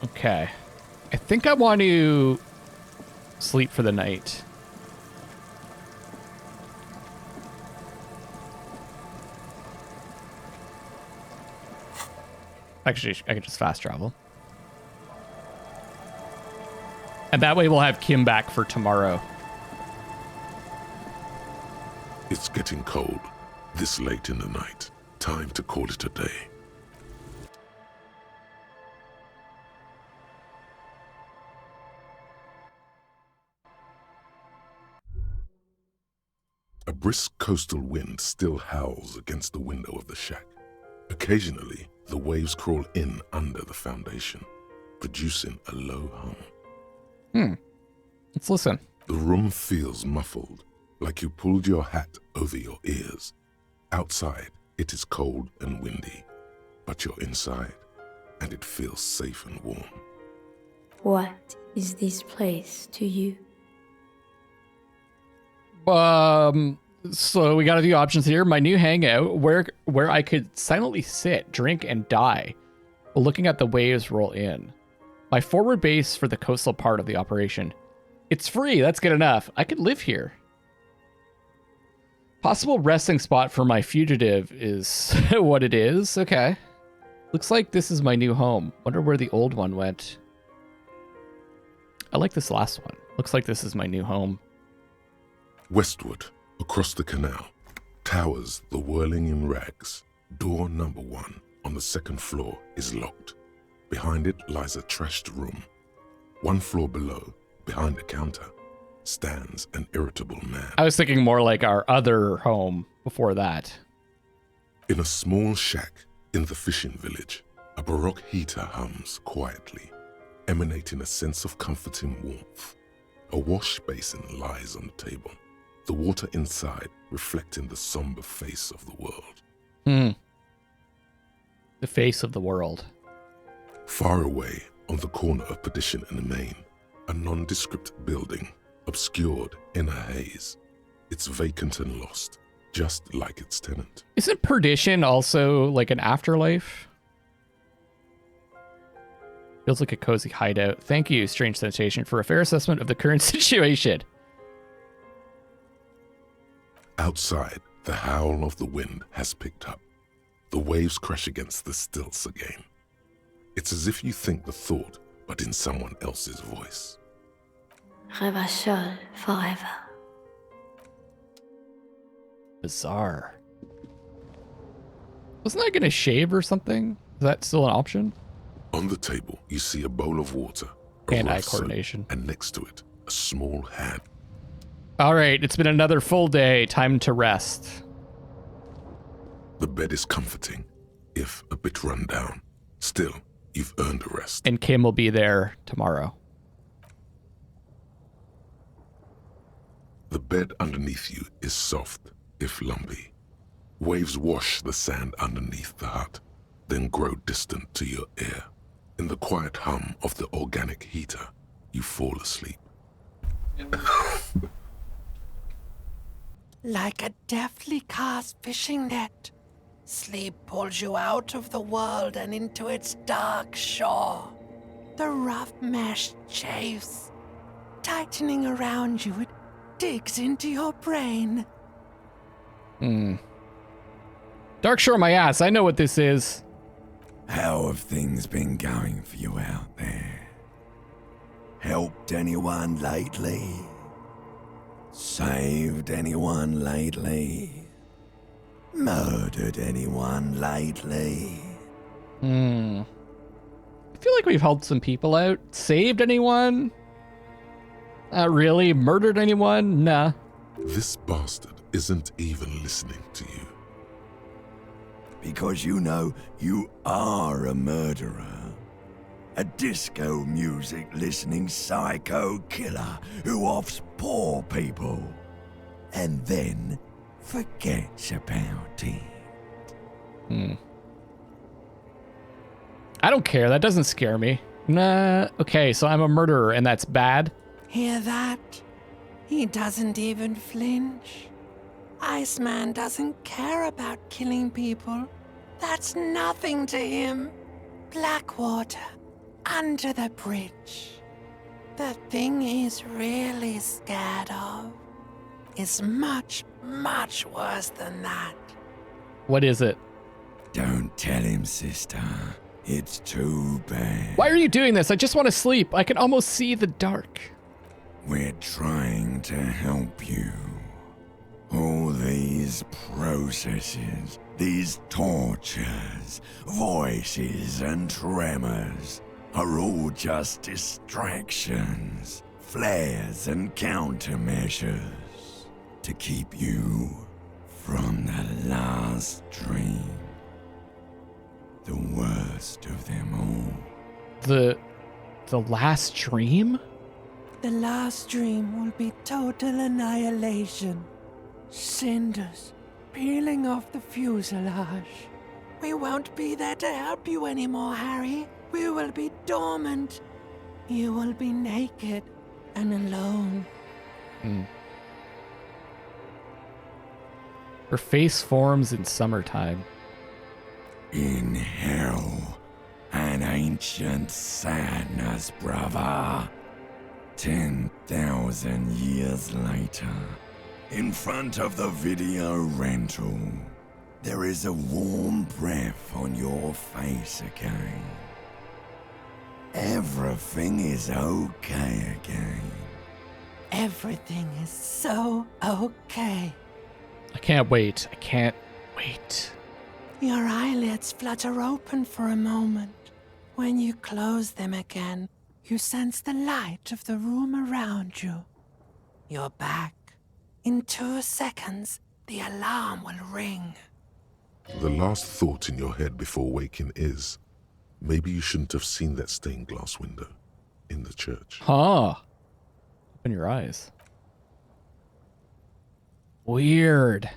Okay. I think I want to sleep for the night. Actually, I could just fast travel. And that way we'll have Kim back for tomorrow. It's getting cold, this late in the night. Time to call it a day. A brisk coastal wind still howls against the window of the shack. Occasionally, the waves crawl in under the foundation, producing a low hum. Let's listen. The room feels muffled, like you pulled your hat over your ears. Outside, it is cold and windy, but you're inside, and it feels safe and warm. What is this place to you? So we got a few options here. My new hangout, where I could silently sit, drink, and die while looking at the waves roll in. My forward base for the coastal part of the operation. It's free, that's good enough. I could live here. Possible resting spot for my fugitive is what it is. Okay. Looks like this is my new home. Wonder where the old one went. I like this last one. Looks like this is my new home. Westward, across the canal, towers the whirling in rags. Door number 1 on the second floor is locked. Behind it lies a trashed room. 1 floor below, behind a counter, stands an irritable man. I was thinking more like our other home before that. In a small shack in the fishing village, a baroque heater hums quietly, emanating a sense of comforting warmth. A wash basin lies on the table, the water inside reflecting the somber face of the world. The face of the world. Far away, on the corner of Perdition and the Main, a nondescript building, obscured in a haze. It's vacant and lost, just like its tenant. Isn't Perdition also like an afterlife? Feels like a cozy hideout. Thank you, Strange Sensation, for a fair assessment of the current situation. Outside, the howl of the wind has picked up. The waves crash against the stilts again. It's as if you think the thought, but in someone else's voice. Revachol forever. Bizarre. Wasn't I gonna shave or something? Is that still an option? On the table, you see a bowl of water, a Hand-eye rough soap, coordination. and next to it, a small hand. All right, it's been another full day. Time to rest. The bed is comforting, if a bit run down. Still, you've earned a rest. And Kim will be there tomorrow. The bed underneath you is soft, if lumpy. Waves wash the sand underneath the hut, then grow distant to your ear. In the quiet hum of the organic heater, you fall asleep. Like a deftly cast fishing net, sleep pulls you out of the world and into its dark shore. The rough mesh chafes, tightening around you, it digs into your brain. Dark Shore my ass. I know what this is. How have things been going for you out there? Helped anyone lately? Saved anyone lately? Murdered anyone lately? I feel like we've helped some people out. Saved anyone? Not really. Murdered anyone? Nah. This bastard isn't even listening to you. Because you know you are a murderer. A disco music listening psycho killer who offs poor people and then forgets about it. I don't care. That doesn't scare me. Nah. Okay, so I'm a murderer and that's bad. Hear that? He doesn't even flinch. Iceman doesn't care about killing people. That's nothing to him. Blackwater, under the bridge. The thing he's really scared of is much, much worse than that. What is it? Don't tell him, sister. It's too bad. Why are you doing this? I just want to sleep. I can almost see the dark. We're trying to help you. All these processes, these tortures, voices and tremors are all just distractions, flares and countermeasures to keep you from the last dream. The worst of them all. The last dream? The last dream will be total annihilation. Cinders peeling off the fuselage. We won't be there to help you anymore, Harry. We will be dormant. You will be naked and alone. Her face forms in summertime. In hell, an ancient sadness, brother. 10,000 years later, in front of the video rental, there is a warm breath on your face again. Everything is okay again. Everything is so okay. I can't wait. I can't wait. Your eyelids flutter open for a moment. When you close them again, you sense the light of the room around you. You're back. In 2 seconds, the alarm will ring. The last thought in your head before waking is, maybe you shouldn't have seen that stained glass window in the church. Huh. Open your eyes. Weird.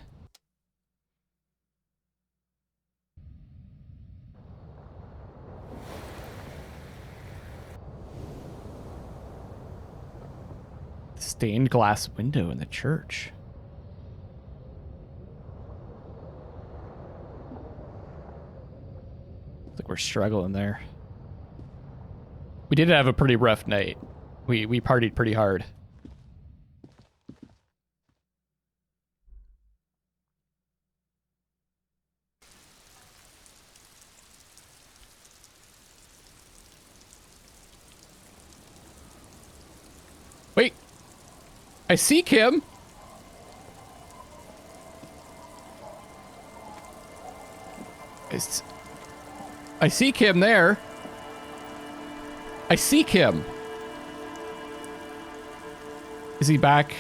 Stained glass window in the church. Looks like we're struggling there. We did have a pretty rough night. We partied pretty hard. Wait. I see Kim. I see Kim there. I see Kim. Is he back?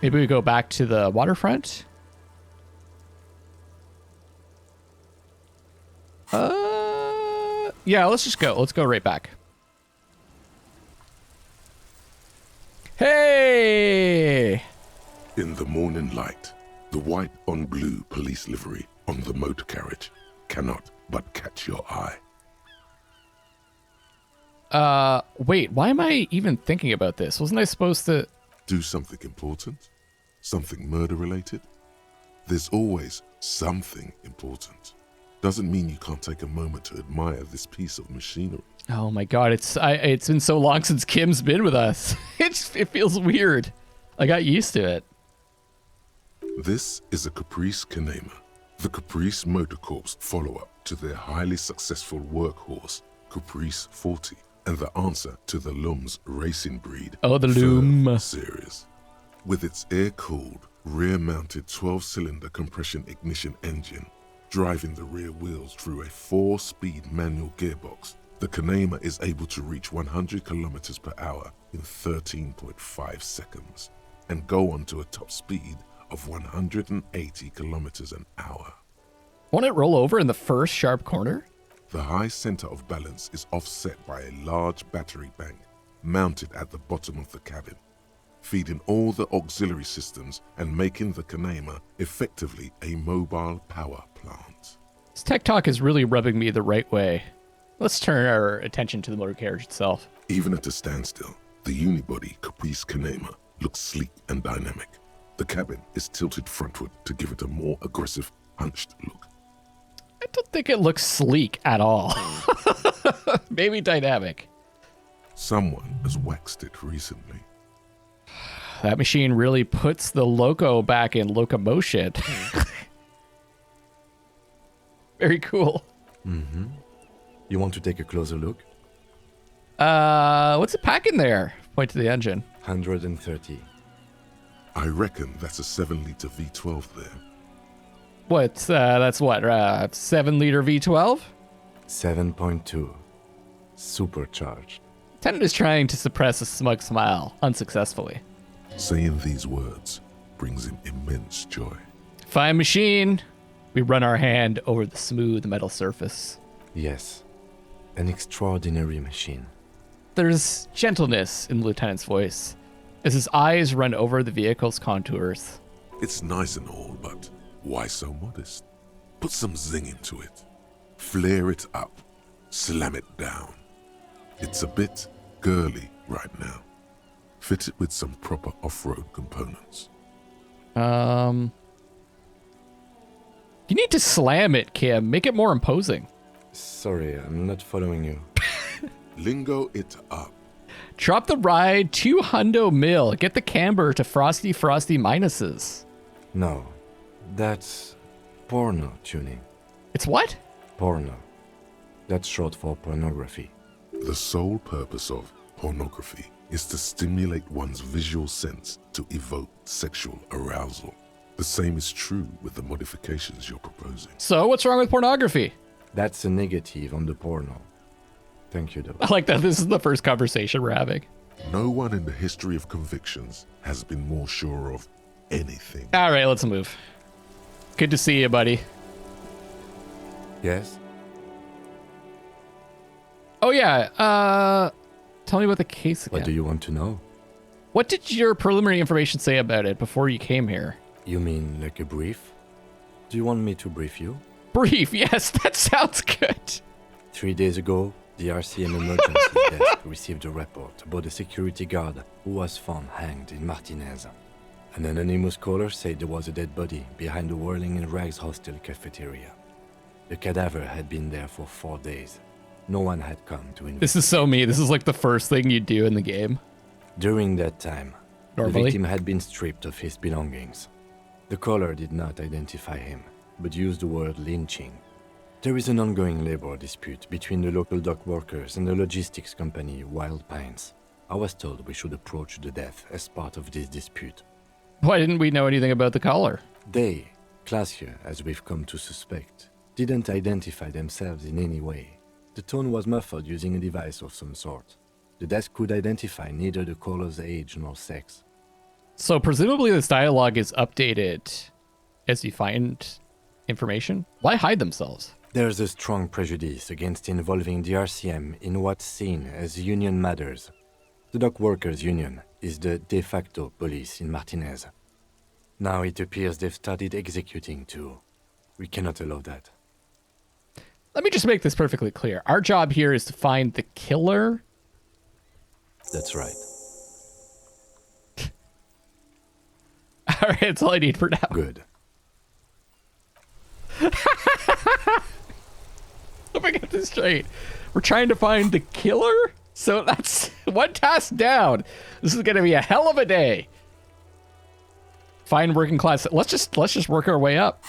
Maybe we go back to the waterfront? Yeah, let's just go. Let's go right back. Hey! In the morning light, the white on blue police livery on the motor carriage cannot but catch your eye. Wait, why am I even thinking about this? Wasn't I supposed to... Do something important? Something murder-related? There's always something important. Doesn't mean you can't take a moment to admire this piece of machinery. Oh my god, it's been so long since Kim's been with us. It feels weird. I got used to it. This is a Caprice Kanema, the Caprice Motor Corps follow-up to their highly successful workhorse, Caprice 40, and the answer to the Lum's racing breed, Oh, the Loom series. With its air-cooled, rear-mounted 12-cylinder compression ignition engine, driving the rear wheels through a 4-speed manual gearbox, the Kanema is able to reach 100 kilometers per hour in 13.5 seconds and go on to a top speed of 180 kilometers an hour. Won't it roll over in the first sharp corner? The high center of balance is offset by a large battery bank mounted at the bottom of the cabin, feeding all the auxiliary systems and making the Kanema effectively a mobile power plant. This tech talk is really rubbing me the right way. Let's turn our attention to the motor carriage itself. Even at a standstill, the unibody Caprice Kanema looks sleek and dynamic. The cabin is tilted frontward to give it a more aggressive, hunched look. I don't think it looks sleek at all. Maybe dynamic. Someone has waxed it recently. That machine really puts the loco back in locomotion. Very cool. Mm-hmm. You want to take a closer look? What's it packing there? Point to the engine. 130. I reckon that's a 7-liter V12 there. What's that's what? 7-liter V12? 7.2. Supercharged. Tennant is trying to suppress a smug smile, unsuccessfully. Saying these words brings him immense joy. Fine machine. We run our hand over the smooth metal surface. Yes. An extraordinary machine. There's gentleness in the lieutenant's voice as his eyes run over the vehicle's contours. It's nice and all, but why so modest? Put some zing into it. Flare it up. Slam it down. It's a bit girly right now. Fit it with some proper off-road components. You need to slam it, Kim. Make it more imposing. Sorry, I'm not following you. Lingo it up. Drop the ride 200 mil. Get the camber to frosty minuses. No. That's porno tuning. It's what? Porno. That's short for pornography. The sole purpose of pornography is to stimulate one's visual sense to evoke sexual arousal. The same is true with the modifications you're proposing. So what's wrong with pornography? That's a negative on the porno. Thank you, though. I like that this is the first conversation we're having. No one in the history of convictions has been more sure of anything. All right, let's move. Good to see you, buddy. Yes? Oh, yeah. Tell me about the case again. What do you want to know? What did your preliminary information say about it before you came here? You mean like a brief? Do you want me to brief you? Brief, yes, that sounds good. 3 days ago, the RCM emergency desk received a report about a security guard who was found hanged in Martinez. An anonymous caller said there was a dead body behind the Whirling in Rags hostel cafeteria. The cadaver had been there for 4 days. No one had come to investigate. This is so me. This is like the first thing you do in the game. During that time, Normally. the victim had been stripped of his belongings. The caller did not identify him, but used the word lynching. There is an ongoing labor dispute between the local dock workers and the logistics company Wild Pines. I was told we should approach the death as part of this dispute. Why didn't we know anything about the caller? They, classier as we've come to suspect, didn't identify themselves in any way. The tone was muffled using a device of some sort. The desk could identify neither the caller's age nor sex. So presumably this dialogue is updated as you find information? Why hide themselves? There's a strong prejudice against involving the RCM in what's seen as union matters. The dock workers' union is the de facto police in Martinez. Now it appears they've started executing too. We cannot allow that. Let me just make this perfectly clear. Our job here is to find the killer. That's right. All right, that's all I need for now. Good. Let me get this straight. We're trying to find the killer? So that's one task down. This is going to be a hell of a day. Find working class. Let's just work our way up.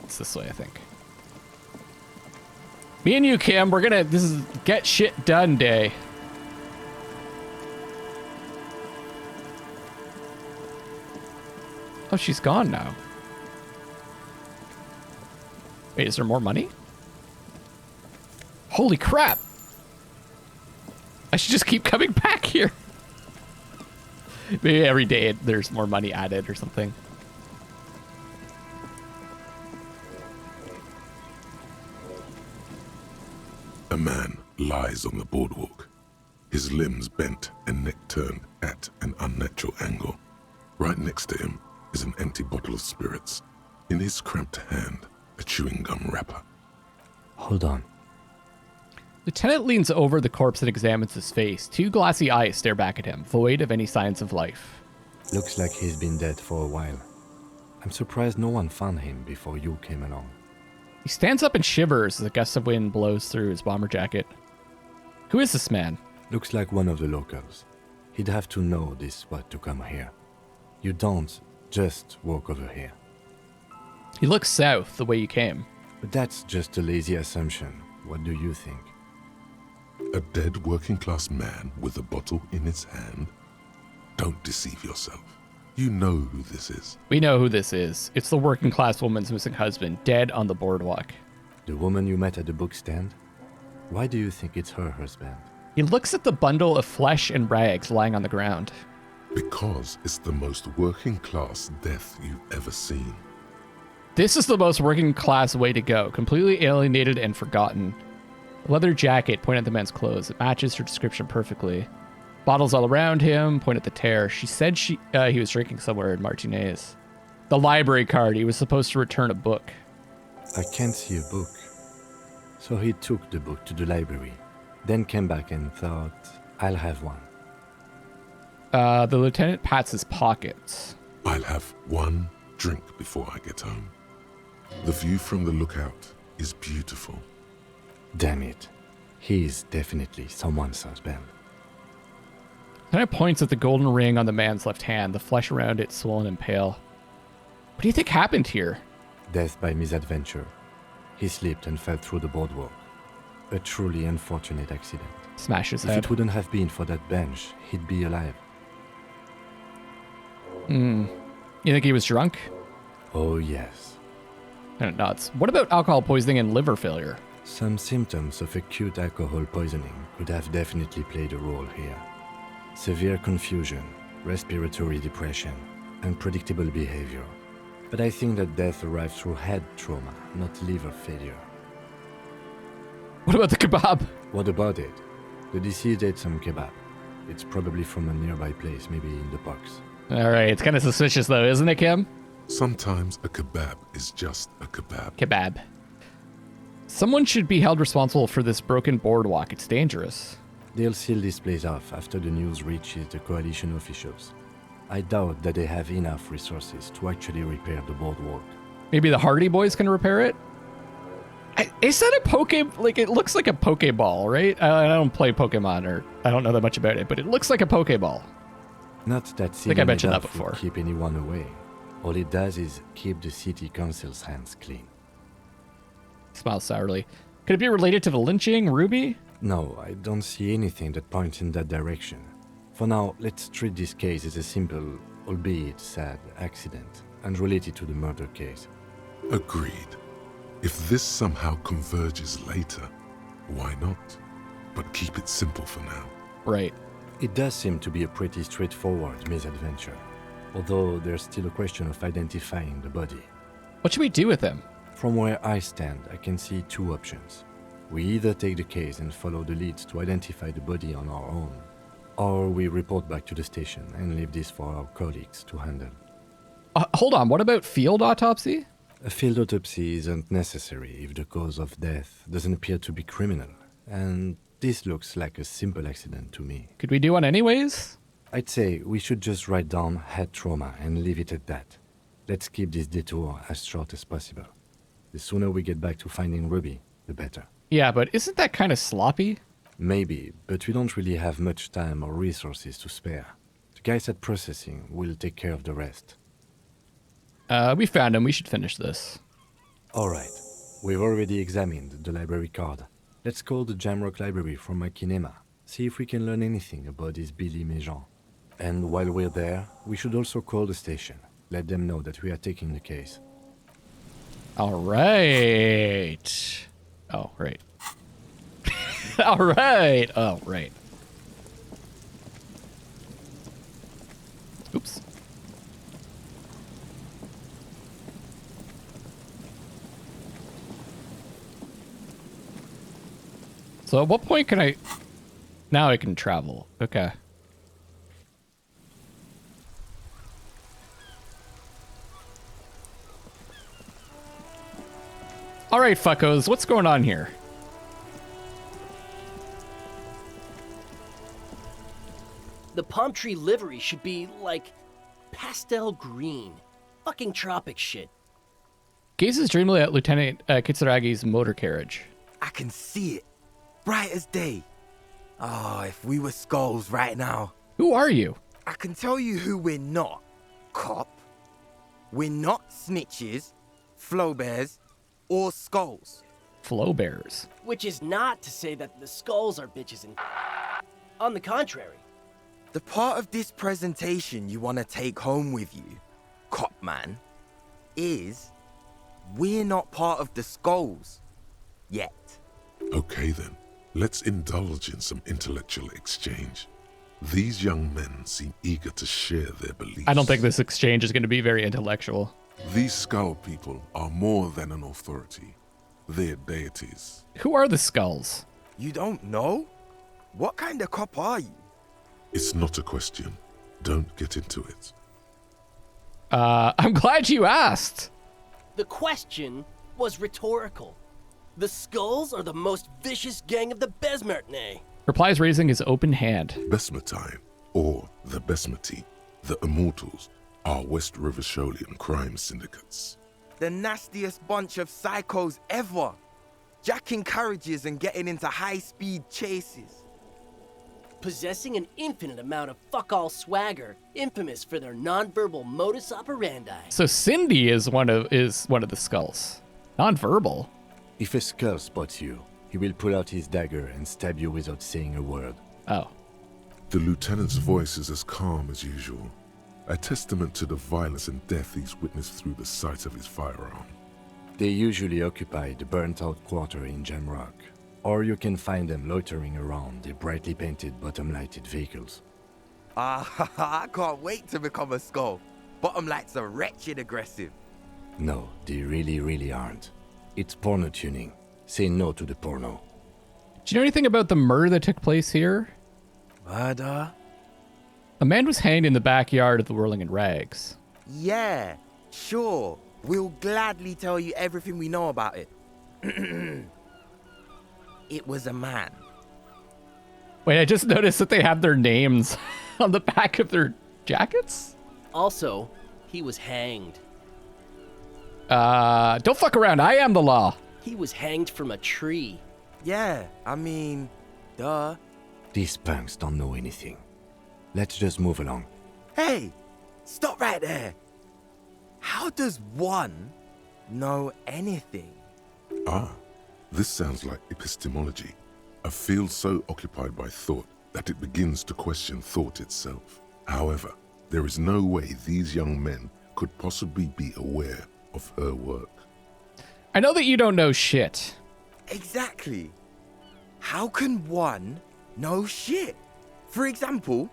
It's this way, I think. Me and you, Kim, this is get shit done day. Oh, she's gone now. Wait, is there more money? Holy crap. I should just keep coming back here. Maybe every day there's more money added or something. A man lies on the boardwalk, his limbs bent and neck turned at an unnatural angle. Right next to him is an empty bottle of spirits. In his cramped hand, a chewing gum wrapper. Hold on. The Lieutenant leans over the corpse and examines his face. Two glassy eyes stare back at him, void of any signs of life. Looks like he's been dead for a while. I'm surprised no one found him before you came along. He stands up and shivers as a gust of wind blows through his bomber jacket. Who is this man? Looks like one of the locals. He'd have to know this spot to come here. You don't just walk over here. He looks south, the way you came. But that's just a lazy assumption. What do you think? A dead working-class man with a bottle in his hand? Don't deceive yourself. You know who this is. We know who this is. It's the working class woman's missing husband, dead on the boardwalk. The woman you met at the book stand? Why do you think it's her husband? He looks at the bundle of flesh and rags lying on the ground. Because it's the most working-class death you've ever seen. This is the most working class way to go. Completely alienated and forgotten. A leather jacket, point at the man's clothes. It matches her description perfectly. Bottles all around him, point at the tear. She said he was drinking somewhere in Martinez. The library card, he was supposed to return a book. I can't see a book. So he took the book to the library, then came back and thought, I'll have one. The lieutenant pats his pockets. I'll have one drink before I get home. The view from the lookout is beautiful. Damn it. He's definitely someone's husband. Lieutenant points at the golden ring on the man's left hand, the flesh around it swollen and pale. What do you think happened here? Death by misadventure. He slipped and fell through the boardwalk. A truly unfortunate accident. Smash his If head. it wouldn't have been for that bench, he'd be alive. You think he was drunk? Oh yes. Kind of nuts. What about alcohol poisoning and liver failure? Some symptoms of acute alcohol poisoning could have definitely played a role here. Severe confusion, respiratory depression, unpredictable behavior. But I think that death arrived through head trauma, not liver failure. What about the kebab? What about it? The deceased ate some kebab. It's probably from a nearby place, maybe in the parks. All right, it's kind of suspicious though, isn't it, Kim? Sometimes a kebab is just a kebab. Kebab. Someone should be held responsible for this broken boardwalk. It's dangerous. They'll seal this place off after the news reaches the coalition officials. I doubt that they have enough resources to actually repair the boardwalk. Maybe the Hardy Boys can repair it? Is that a Poke... Like, it looks like a Pokeball, right? I don't play Pokemon, or I don't know that much about it, but it looks like a Pokeball. Not that think I mentioned that would before. keep anyone away. All it does is keep the city council's hands clean. Smiles sourly. Could it be related to the lynching, Ruby? No, I don't see anything that points in that direction. For now, let's treat this case as a simple, albeit sad, accident, unrelated to the murder case. Agreed. If this somehow converges later, why not? But keep it simple for now. Right. It does seem to be a pretty straightforward misadventure, although there's still a question of identifying the body. What should we do with him? From where I stand, I can see two options. We either take the case and follow the leads to identify the body on our own, or we report back to the station and leave this for our colleagues to handle. Hold on, what about field autopsy? A field autopsy isn't necessary if the cause of death doesn't appear to be criminal, and this looks like a simple accident to me. Could we do one anyways? I'd say we should just write down head trauma and leave it at that. Let's keep this detour as short as possible. The sooner we get back to finding Ruby, the better. Yeah, but isn't that kind of sloppy? Maybe, but we don't really have much time or resources to spare. The guys at processing will take care of the rest. We found him. We should finish this. Alright, we've already examined the library card. Let's call the Jamrock Library from my kinema, see if we can learn anything about this Billy Méjean. And while we're there, we should also call the station. Let them know that we are taking the case. All right. Oh, right. All right. Oh, right. Oops. So at what point can I... Now I can travel. Okay. All right, fuckos. What's going on here? The palm tree livery should be, like, pastel green. Fucking tropic shit. Gazes dreamily at Lieutenant Kitsuragi's motor carriage. I can see it. Bright as day. Oh, if we were skulls right now. Who are you? I can tell you who we're not. Cop. We're not snitches, flow bears, or skulls. Flow bears. Which is not to say that the skulls are bitches and on the contrary. The part of this presentation you want to take home with you, cop man, is we're not part of the skulls. Yet. Okay then, let's indulge in some intellectual exchange. These young men seem eager to share their beliefs. I don't think this exchange is going to be very intellectual. These skull people are more than an authority. They're deities. Who are the skulls? You don't know? What kind of cop are you? It's not a question. Don't get into it. I'm glad you asked. The question was rhetorical. The skulls are the most vicious gang of the Besmertne. Replies raising his open hand. Besmetine, or the Besmeti, the Immortals, are West River Sholian crime syndicates. The nastiest bunch of psychos ever. Jacking carriages and getting into high-speed chases. Possessing an infinite amount of fuck-all swagger, infamous for their nonverbal modus operandi. So Cindy is one of the skulls. Nonverbal. If a skull spots you, he will pull out his dagger and stab you without saying a word. Oh. The lieutenant's voice is as calm as usual, a testament to the violence and death he's witnessed through the sight of his firearm. They usually occupy the burnt-out quarter in Jamrock, or you can find them loitering around the brightly painted bottom-lighted vehicles. I can't wait to become a skull. Bottom lights are wretched aggressive. No, they really aren't. It's porno tuning. Say no to the porno. Do you know anything about the murder that took place here? Murder? A man was hanged in the backyard of the Whirling in Rags. Yeah, sure. We'll gladly tell you everything we know about it. It was a man. Wait, I just noticed that they have their names on the back of their jackets? Also, he was hanged. Don't fuck around. I am the law. He was hanged from a tree. Yeah, I mean, duh. These punks don't know anything. Let's just move along. Hey, stop right there. How does one know anything? Ah, this sounds like epistemology, a field so occupied by thought that it begins to question thought itself. However, there is no way these young men could possibly be aware of her work. I know that you don't know shit. Exactly. How can one know shit? For example,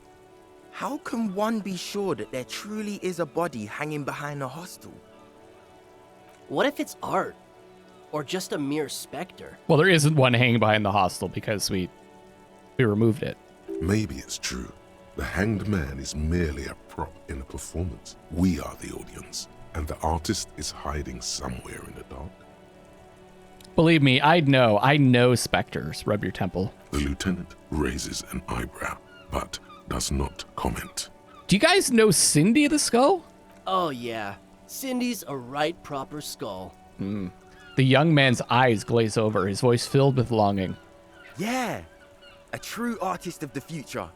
how can one be sure that there truly is a body hanging behind a hostel? What if it's art? Or just a mere specter? Well, there isn't one hanging behind the hostel because we removed it. Maybe it's true. The hanged man is merely a prop in a performance. We are the audience, and the artist is hiding somewhere in the dark. Believe me, I know specters. Rub your temple. The lieutenant raises an eyebrow, but does not comment. Do you guys know Cindy the Skull? Oh yeah, Cindy's a right proper skull. The young man's eyes glaze over, his voice filled with longing. Yeah, a true artist of the future.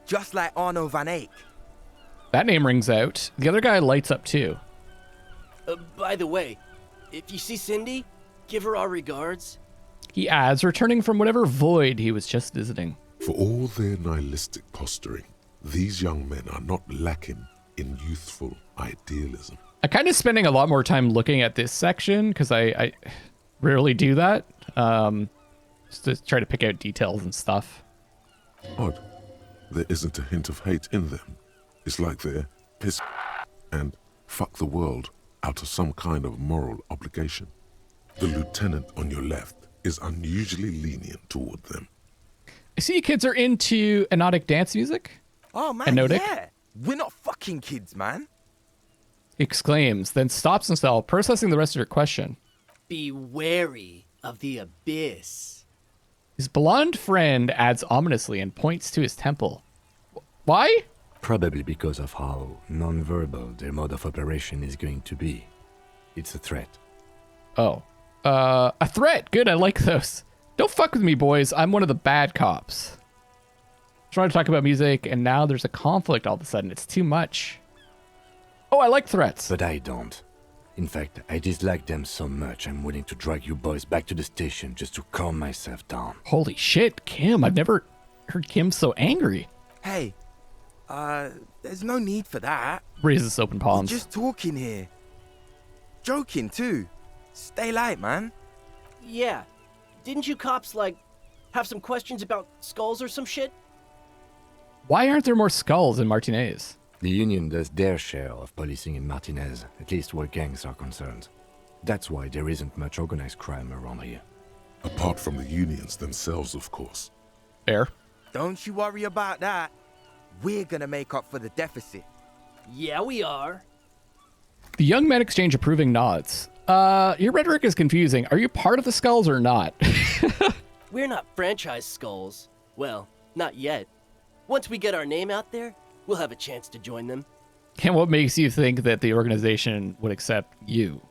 Just like Arno van Eyck. That name rings out. The other guy lights up too. By the way, if you see Cindy, give her our regards. He adds, returning from whatever void he was just visiting. For all their nihilistic posturing, these young men are not lacking in youthful idealism. I'm kind of spending a lot more time looking at this section because I rarely do that. Just to try to pick out details and stuff. Odd. There isn't a hint of hate in them. It's like they're piss and fuck the world out of some kind of moral obligation. The lieutenant on your left is unusually lenient toward them. I see you kids are into anodic dance music. Oh man, Anodic? yeah. We're not fucking kids, man. He exclaims, then stops himself, processing the rest of your question. Be wary of the abyss. His blonde friend adds ominously and points to his temple. Why? Probably because of how non-verbal their mode of operation is going to be. It's a threat. Oh. A threat. Good, I like those. Don't fuck with me, boys. I'm one of the bad cops. Trying to talk about music, and now there's a conflict all of a sudden. It's too much. Oh, I like threats. But I don't. In fact, I dislike them so much I'm willing to drag you boys back to the station just to calm myself down. Holy shit, Kim. I've never heard Kim so angry. Hey, there's no need for that. Raises open We're palms. just talking here. Joking, too. Stay light, man. Yeah. Didn't you cops, like, have some questions about skulls or some shit? Why aren't there more skulls in Martinez? The Union does their share of policing in Martinez, at least where gangs are concerned. That's why there isn't much organized crime around here. Apart from the unions themselves, of course. Fair. Don't you worry about that. We're gonna make up for the deficit. Yeah, we are. The young men exchange approving nods. Your rhetoric is confusing. Are you part of the skulls or not? We're not franchise skulls. Well, not yet. Once we get our name out there, we'll have a chance to join them. And what makes you think that the organization would accept you?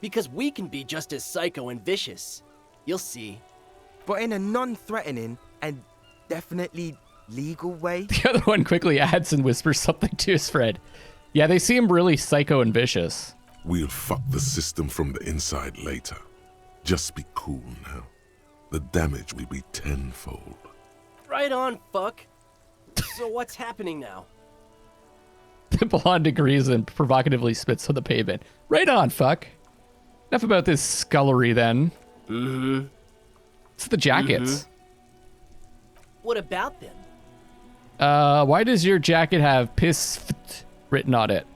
Because we can be just as psycho and vicious. You'll see. But in a non-threatening and definitely legal way. The other one quickly adds and whispers something to his friend. Yeah, they seem really psycho and vicious. We'll fuck the system from the inside later. Just be cool now. The damage will be tenfold. Right on, fuck. So what's happening now? The blonde agrees and provocatively spits on the pavement. Right on, fuck. Enough about this scullery then. Mm-hmm. It's the jackets. What about them? Why does your jacket have piss written on it?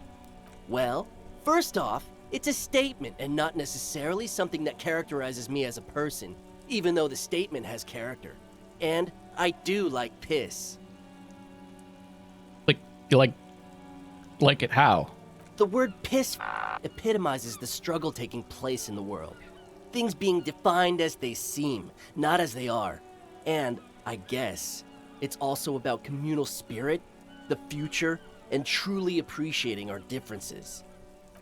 Well, first off, it's a statement and not necessarily something that characterizes me as a person, even though the statement has character. And I do like piss. Like, you like it how? The word piss epitomizes the struggle taking place in the world. Things being defined as they seem, not as they are. And, I guess, it's also about communal spirit, the future, and truly appreciating our differences.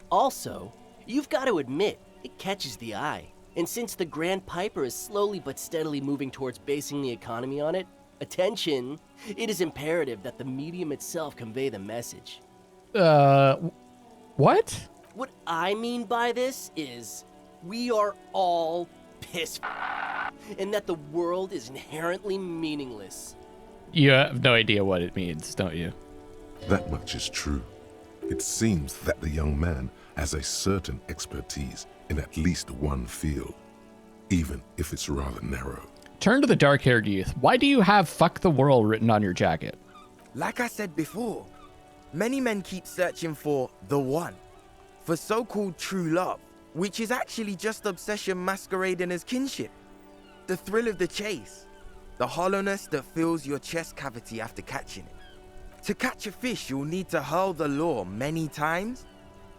Also, you've got to admit, it catches the eye. And since the Grand Piper is slowly but steadily moving towards basing the economy on it, attention, it is imperative that the medium itself convey the message. What? What I mean by this is, we are all piss and that the world is inherently meaningless. You have no idea what it means, don't you? That much is true. It seems that the young man has a certain expertise in at least one field, even if it's rather narrow. Turn to the dark-haired youth. Why do you have "fuck the world" written on your jacket? Like I said before, many men keep searching for the one, for so-called true love, which is actually just obsession masquerading as kinship. The thrill of the chase, the hollowness that fills your chest cavity after catching it. To catch a fish, you'll need to hurl the lure many times,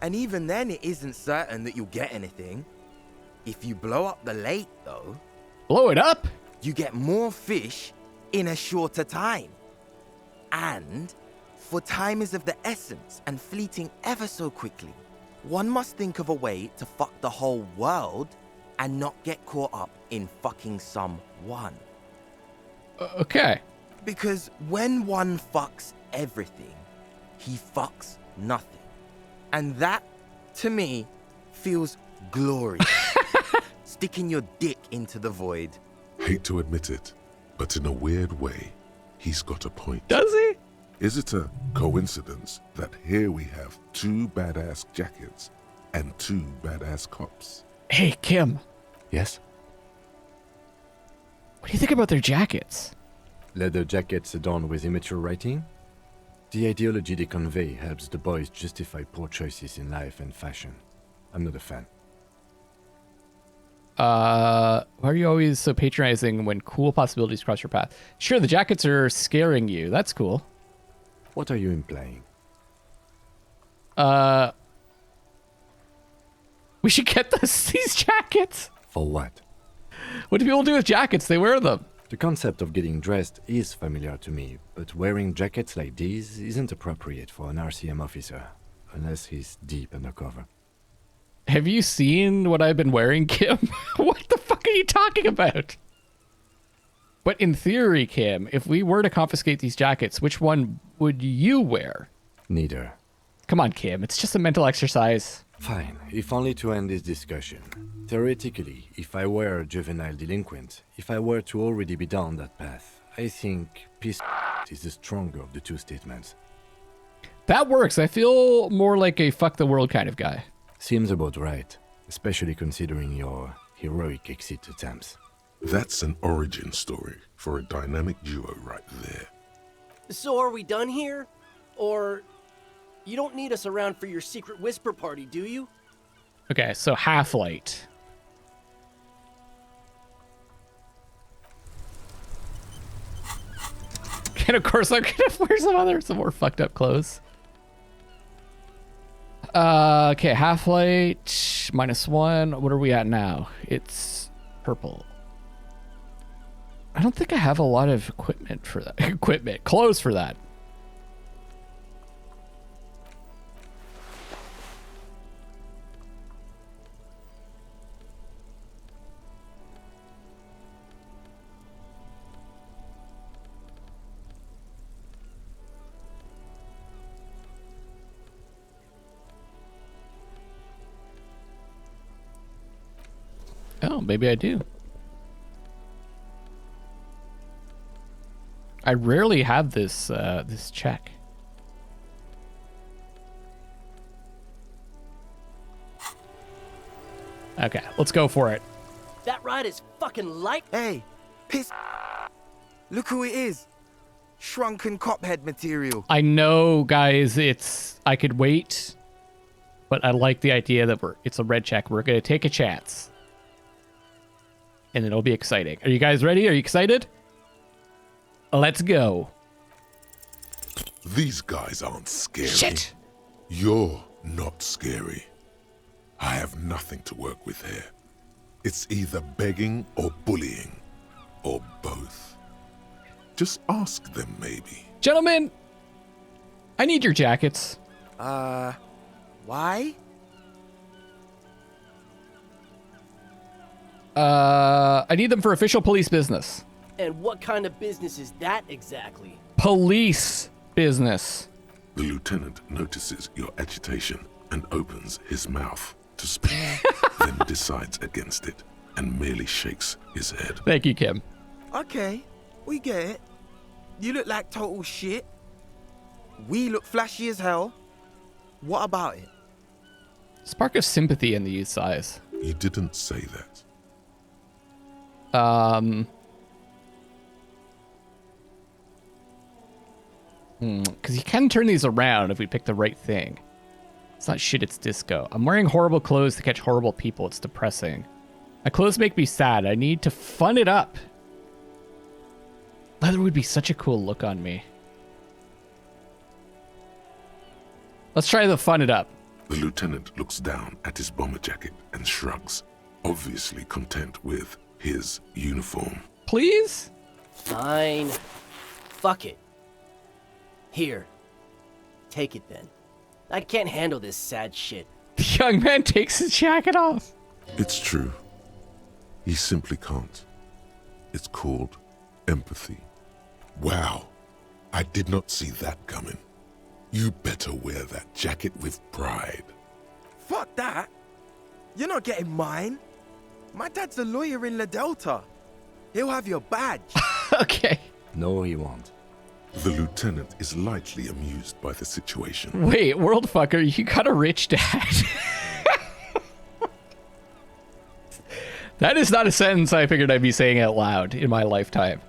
and even then it isn't certain that you'll get anything. If you blow up the lake, though, Blow it up? you get more fish in a shorter time. And, for time is of the essence and fleeting ever so quickly, one must think of a way to fuck the whole world and not get caught up in fucking someone. Okay. Because when one fucks everything, he fucks nothing. And that, to me, feels glorious. Sticking your dick into the void. Hate to admit it, but in a weird way, he's got a point. Does he? Is it a coincidence that here we have two badass jackets and two badass cops? Hey, Kim. Yes? What do you think about their jackets? Leather jackets adorned with immature writing? The ideology they convey helps the boys justify poor choices in life and fashion. I'm not a fan. Why are you always so patronizing when cool possibilities cross your path? Sure, the jackets are scaring you. That's cool. What are you implying? We should get these jackets. For what? What do people do with jackets? They wear them. The concept of getting dressed is familiar to me, but wearing jackets like these isn't appropriate for an RCM officer, unless he's deep undercover. Have you seen what I've been wearing, Kim? What the fuck are you talking about? But in theory, Kim, if we were to confiscate these jackets, which one would you wear? Neither. Come on, Kim. It's just a mental exercise. Fine, if only to end this discussion. Theoretically, if I were a juvenile delinquent, if I were to already be down that path, I think peace is the stronger of the two statements. That works. I feel more like a fuck the world kind of guy. Seems about right, especially considering your heroic exit attempts. That's an origin story for a dynamic duo right there. So are we done here? Or you don't need us around for your secret whisper party, do you? Okay, so Half-Light. And of course I'm gonna wear some more fucked up clothes. Okay, Half-Light, -1. What are we at now? It's purple. I don't think I have a lot of equipment for that. Clothes for that. Oh, maybe I do. I rarely have this this check. Okay, let's go for it. That ride is fucking light. Hey, piss. Look who it is. Shrunken cophead material. I know, guys, I could wait, but I like the idea that it's a red check. We're gonna take a chance. And it'll be exciting. Are you guys ready? Are you excited? Let's go. These guys aren't scary. Shit! You're not scary. I have nothing to work with here. It's either begging or bullying, or both. Just ask them, maybe. Gentlemen, I need your jackets. Why? I need them for official police business. And what kind of business is that exactly? Police business. The lieutenant notices your agitation and opens his mouth to speak, then decides against it and merely shakes his head. Thank you, Kim. Okay, we get it. You look like total shit. We look flashy as hell. What about it? Spark of sympathy in the youth's eyes. You didn't say that. Because you can turn these around if we pick the right thing. It's not shit, it's disco. I'm wearing horrible clothes to catch horrible people. It's depressing. My clothes make me sad. I need to fun it up. Leather would be such a cool look on me. Let's try the fun it up. The lieutenant looks down at his bomber jacket and shrugs, obviously content with his uniform. Please? Fine. Fuck it. Here. Take it then. I can't handle this sad shit. The young man takes his jacket off. It's true. He simply can't. It's called empathy. Wow. I did not see that coming. You better wear that jacket with pride. Fuck that. You're not getting mine. My dad's a lawyer in La Delta. He'll have your badge. Okay. No, he won't. The lieutenant is lightly amused by the situation. Wait, world fucker, you got a rich dad. That is not a sentence I figured I'd be saying out loud in my lifetime.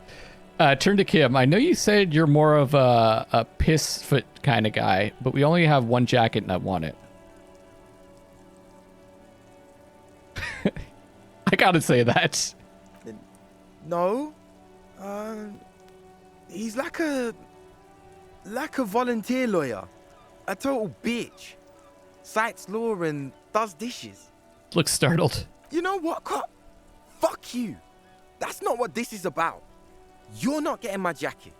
Turn to Kim. I know you said you're more of a piss foot kind of guy, but we only have one jacket and I want it. I gotta say that. No. He's like a volunteer lawyer. A total bitch. Cites law and does dishes. Looks startled. You know what, cop? Fuck you. That's not what this is about. You're not getting my jacket.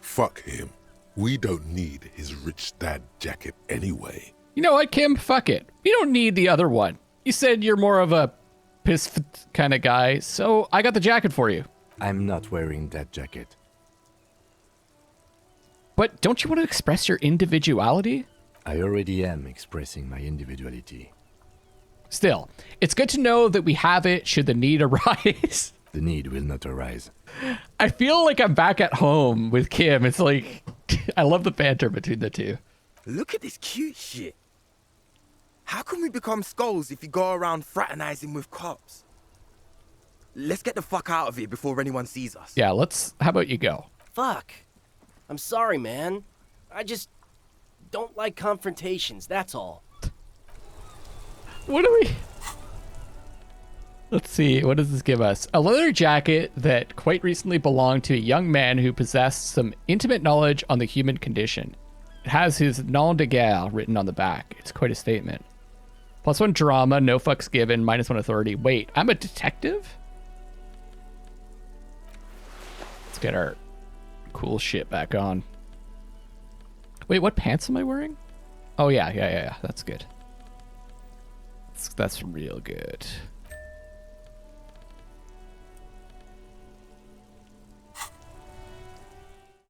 Fuck him. We don't need his rich dad jacket anyway. You know what, Kim? Fuck it. You don't need the other one. You said you're more of a piss kind of guy, so I got the jacket for you. I'm not wearing that jacket. But don't you want to express your individuality? I already am expressing my individuality. Still, it's good to know that we have it should the need arise. The need will not arise. I feel like I'm back at home with Kim. It's like, I love the banter between the two. Look at this cute shit. How can we become skulls if you go around fraternizing with cops? Let's get the fuck out of here before anyone sees us. Yeah, how about you go? Fuck. I'm sorry, man. I just don't like confrontations, that's all. What do we... Let's see, what does this give us? A leather jacket that quite recently belonged to a young man who possessed some intimate knowledge on the human condition. It has his nom de guerre written on the back. It's quite a statement. +1 drama, no fucks given, -1 authority. Wait, I'm a detective? Let's get our cool shit back on. Wait, what pants am I wearing? Oh, yeah. That's good. That's real good.